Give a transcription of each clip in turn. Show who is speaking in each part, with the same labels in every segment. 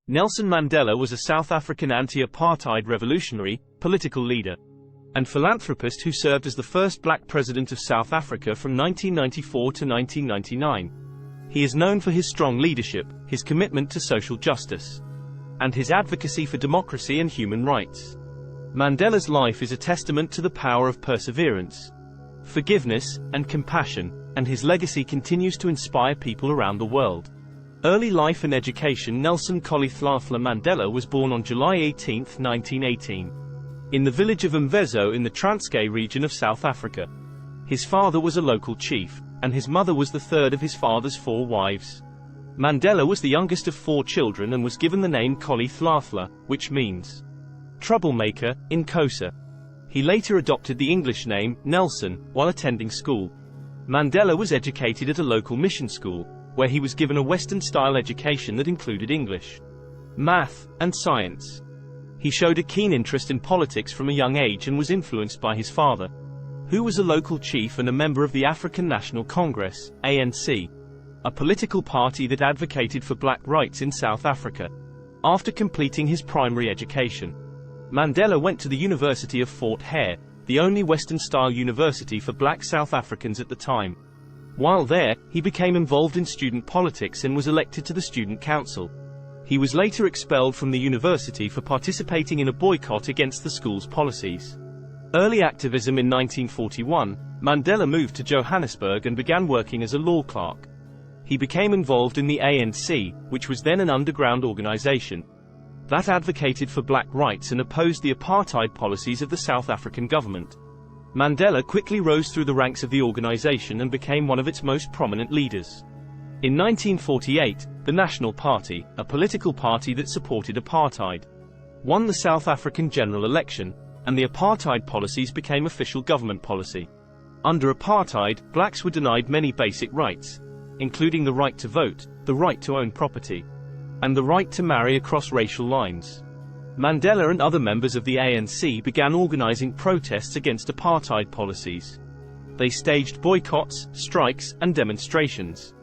Speaker 1: Nelson Mandela was a South African anti-apartheid revolutionary, political leader, and philanthropist who served as the first black president of South Africa from 1994 to 1999. He is known for his strong leadership, his commitment to social justice, and his advocacy for democracy and human rights. Mandela's life is a testament to the power of perseverance, forgiveness, and compassion, and his legacy continues to inspire people around the world. Early life and education. Nelson Rolihlahla Mandela was born on July 18, 1918, in the village of Mvezo in the Transkei region of South Africa. His father was a local chief, and his mother was the third of his father's 4 wives. Mandela was the youngest of 4 children and was given the name Rolihlahla, which means troublemaker, in Xhosa. He later adopted the English name, Nelson, while attending school. Mandela was educated at a local mission school, where he was given a Western-style education that included English, math, and science. He showed a keen interest in politics from a young age and was influenced by his father, who was a local chief and a member of the African National Congress, ANC, a political party that advocated for black rights in South Africa. After completing his primary education, Mandela went to the University of Fort Hare, the only Western-style university for black South Africans at the time. While there, he became involved in student politics and was elected to the Student Council. He was later expelled from the university for participating in a boycott against the school's policies. Early activism. In 1941, Mandela moved to Johannesburg and began working as a law clerk. He became involved in the ANC, which was then an underground organization that advocated for black rights and opposed the apartheid policies of the South African government. Mandela quickly rose through the ranks of the organization and became one of its most prominent leaders. In 1948, the National Party, a political party that supported apartheid, won the South African general election, and the apartheid policies became official government policy. Under apartheid, blacks were denied many basic rights, including the right to vote, the right to own property, and the right to marry across racial lines. Mandela and other members of the ANC began organizing protests against apartheid policies. They staged boycotts, strikes, and demonstrations.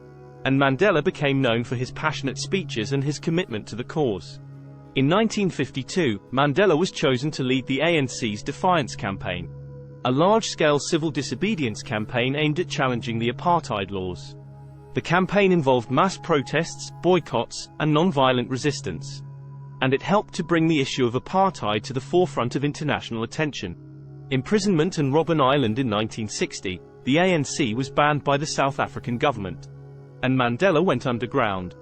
Speaker 1: And Mandela became known for his passionate speeches and his commitment to the cause. In 1952, Mandela was chosen to lead the ANC's Defiance Campaign, a large-scale civil disobedience campaign aimed at challenging the apartheid laws. The campaign involved mass protests, boycotts, and non-violent resistance, and it helped to bring the issue of apartheid to the forefront of international attention. Imprisonment and Robben Island. In 1960, the ANC was banned by the South African government, and Mandela went underground.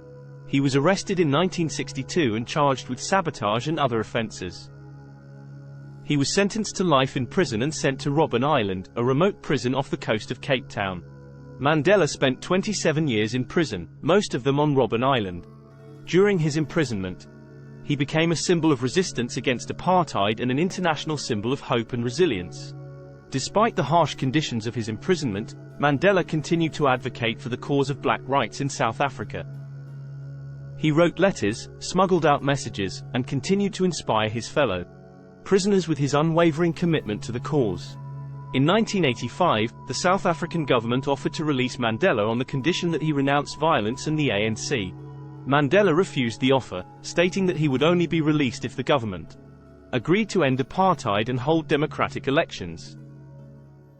Speaker 1: He was arrested in 1962 and charged with sabotage and other offenses. He was sentenced to life in prison and sent to Robben Island, a remote prison off the coast of Cape Town. Mandela spent 27 years in prison, most of them on Robben Island. During his imprisonment, he became a symbol of resistance against apartheid and an international symbol of hope and resilience. Despite the harsh conditions of his imprisonment, Mandela continued to advocate for the cause of black rights in South Africa. He wrote letters, smuggled out messages, and continued to inspire his fellow prisoners with his unwavering commitment to the cause. In 1985, the South African government offered to release Mandela on the condition that he renounce violence and the ANC. Mandela refused the offer, stating that he would only be released if the government agreed to end apartheid and hold democratic elections.